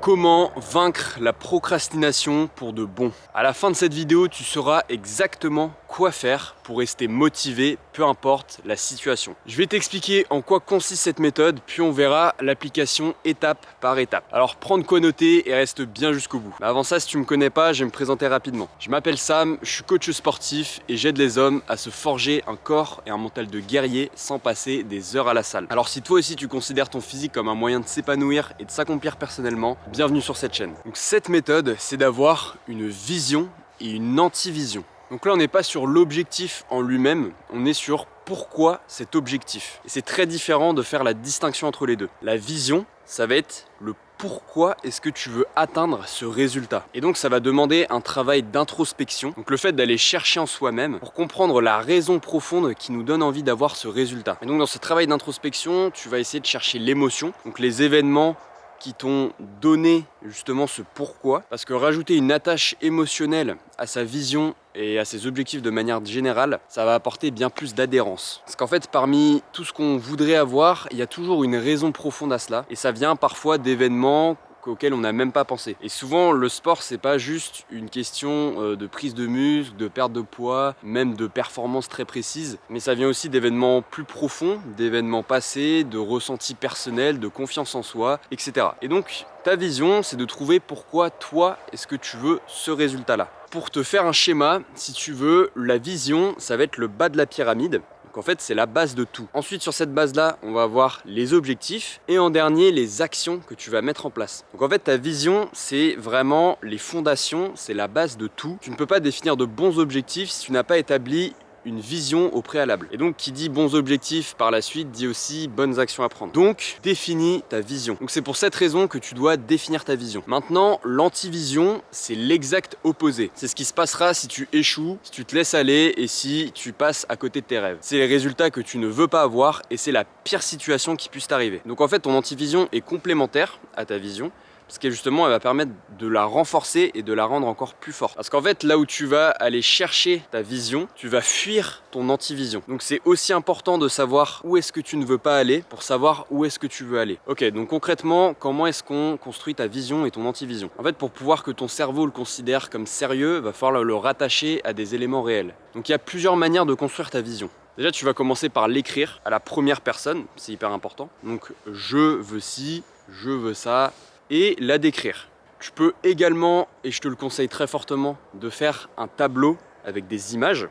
Comment vaincre la procrastination pour de bon? À la fin de cette vidéo, tu sauras exactement quoi faire pour rester motivé, peu importe la situation. Je vais t'expliquer en quoi consiste cette méthode, puis on verra l'application étape par étape. Alors prends de quoi noter et reste bien jusqu'au bout. Mais avant ça, si tu me connais pas, je vais me présenter rapidement. Je m'appelle Sam, je suis coach sportif et j'aide les hommes à se forger un corps et un mental de guerrier sans passer des heures à la salle. Alors si toi aussi tu considères ton physique comme un moyen de s'épanouir et de s'accomplir personnellement, bienvenue sur cette chaîne. Donc cette méthode, c'est d'avoir une vision et une anti-vision. Donc là, on n'est pas sur l'objectif en lui-même, on est sur pourquoi cet objectif. Et c'est très différent de faire la distinction entre les deux. La vision, ça va être le pourquoi est-ce que tu veux atteindre ce résultat. Et donc ça va demander un travail d'introspection, donc le fait d'aller chercher en soi-même pour comprendre la raison profonde qui nous donne envie d'avoir ce résultat. Et donc dans ce travail d'introspection, tu vas essayer de chercher l'émotion, donc les événements qui t'ont donné justement ce pourquoi, parce que rajouter une attache émotionnelle à sa vision et à ses objectifs de manière générale, ça va apporter bien plus d'adhérence. Parce qu'en fait, parmi tout ce qu'on voudrait avoir, il y a toujours une raison profonde à cela, et ça vient parfois d'événements auxquels on n'a même pas pensé. Et souvent, le sport, c'est pas juste une question de prise de muscle, de perte de poids, même de performance très précise, mais ça vient aussi d'événements plus profonds, d'événements passés, de ressentis personnels, de confiance en soi, etc. Et donc, ta vision, c'est de trouver pourquoi toi, est-ce que tu veux ce résultat-là. Pour te faire un schéma, si tu veux, la vision, ça va être le bas de la pyramide. En fait, c'est la base de tout. Ensuite, sur cette base-là, on va avoir les objectifs et en dernier, les actions que tu vas mettre en place. Donc en fait, ta vision, c'est vraiment les fondations, c'est la base de tout. Tu ne peux pas définir de bons objectifs si tu n'as pas établi une vision au préalable. Et donc qui dit bons objectifs par la suite dit aussi bonnes actions à prendre. Donc définis ta vision. Donc c'est pour cette raison que tu dois définir ta vision. Maintenant, l'antivision, c'est l'exact opposé. C'est ce qui se passera si tu échoues, si tu te laisses aller et si tu passes à côté de tes rêves. C'est les résultats que tu ne veux pas avoir et c'est la pire situation qui puisse t'arriver. Donc en fait, ton antivision est complémentaire à ta vision, parce que justement elle va permettre de la renforcer et de la rendre encore plus forte. Parce qu'en fait, là où tu vas aller chercher ta vision, tu vas fuir ton antivision. Donc c'est aussi important de savoir où est-ce que tu ne veux pas aller pour savoir où est-ce que tu veux aller. Ok, donc concrètement, comment est-ce qu'on construit ta vision et ton antivision? En fait, pour pouvoir que ton cerveau le considère comme sérieux, va falloir le rattacher à des éléments réels. Donc il y a plusieurs manières de construire ta vision. Déjà, tu vas commencer par l'écrire à la première personne, c'est hyper important. Donc je veux ci, je veux ça, et la décrire. Tu peux également, et je te le conseille très fortement, de faire un tableau avec des images.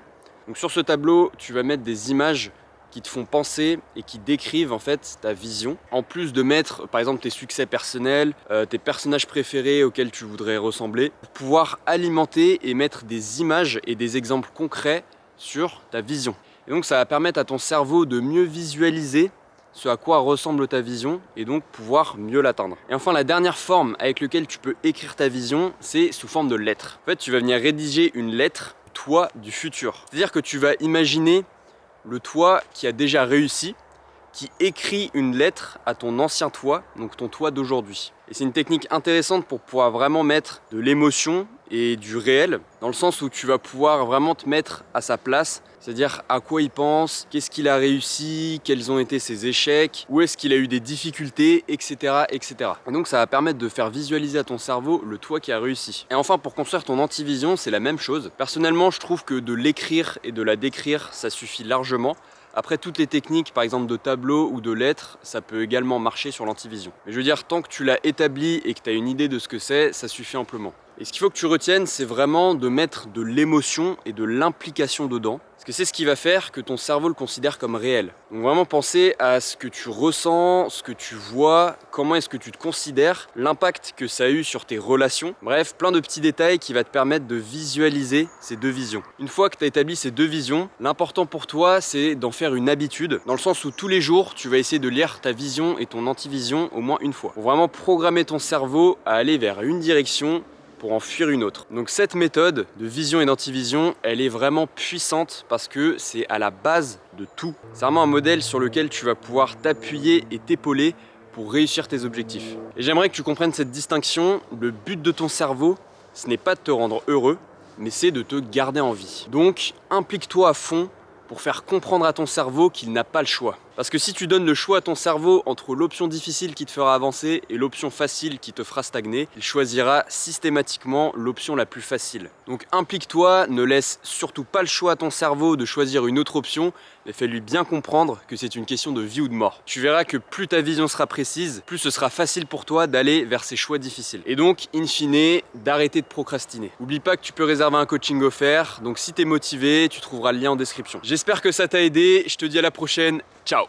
Donc sur ce tableau, tu vas mettre des images qui te font penser et qui décrivent en fait ta vision. En plus de mettre par exemple tes succès personnels, tes personnages préférés auxquels tu voudrais ressembler, pour pouvoir alimenter et mettre des images et des exemples concrets sur ta vision. Et donc ça va permettre à ton cerveau de mieux visualiser ce à quoi ressemble ta vision et donc pouvoir mieux l'atteindre. Et enfin, la dernière forme avec laquelle tu peux écrire ta vision, c'est sous forme de lettres. En fait, tu vas venir rédiger une lettre, toi du futur. C'est-à-dire que tu vas imaginer le toi qui a déjà réussi, qui écrit une lettre à ton ancien toi, donc ton toi d'aujourd'hui. Et c'est une technique intéressante pour pouvoir vraiment mettre de l'émotion et du réel, dans le sens où tu vas pouvoir vraiment te mettre à sa place, c'est-à-dire à quoi il pense, qu'est-ce qu'il a réussi, quels ont été ses échecs, où est-ce qu'il a eu des difficultés, etc., etc. Et donc ça va permettre de faire visualiser à ton cerveau le toi qui a réussi. Et enfin, pour construire ton antivision, c'est la même chose. Personnellement, je trouve que de l'écrire et de la décrire, ça suffit largement. Après, toutes les techniques, par exemple de tableau ou de lettres, ça peut également marcher sur l'antivision. Mais je veux dire, tant que tu l'as établi et que tu as une idée de ce que c'est, ça suffit amplement. Et ce qu'il faut que tu retiennes, c'est vraiment de mettre de l'émotion et de l'implication dedans. Parce que c'est ce qui va faire que ton cerveau le considère comme réel. Donc vraiment penser à ce que tu ressens, ce que tu vois, comment est-ce que tu te considères, l'impact que ça a eu sur tes relations. Bref, plein de petits détails qui va te permettre de visualiser ces deux visions. Une fois que tu as établi ces deux visions, l'important pour toi, c'est d'en faire une habitude. Dans le sens où tous les jours, tu vas essayer de lire ta vision et ton antivision au moins une fois. Pour vraiment programmer ton cerveau à aller vers une direction pour en fuir une autre. Donc cette méthode de vision et d'antivision, elle est vraiment puissante parce que c'est à la base de tout. C'est vraiment un modèle sur lequel tu vas pouvoir t'appuyer et t'épauler pour réussir tes objectifs. Et j'aimerais que tu comprennes cette distinction. Le but de ton cerveau, ce n'est pas de te rendre heureux, mais c'est de te garder en vie. Donc implique-toi à fond pour faire comprendre à ton cerveau qu'il n'a pas le choix. Parce que si tu donnes le choix à ton cerveau entre l'option difficile qui te fera avancer et l'option facile qui te fera stagner, il choisira systématiquement l'option la plus facile. Donc implique-toi, ne laisse surtout pas le choix à ton cerveau de choisir une autre option, mais fais-lui bien comprendre que c'est une question de vie ou de mort. Tu verras que plus ta vision sera précise, plus ce sera facile pour toi d'aller vers ces choix difficiles. Et donc, in fine, d'arrêter de procrastiner. N'oublie pas que tu peux réserver un coaching offert, donc si tu es motivé, tu trouveras le lien en description. J'espère que ça t'a aidé, je te dis à la prochaine, ciao!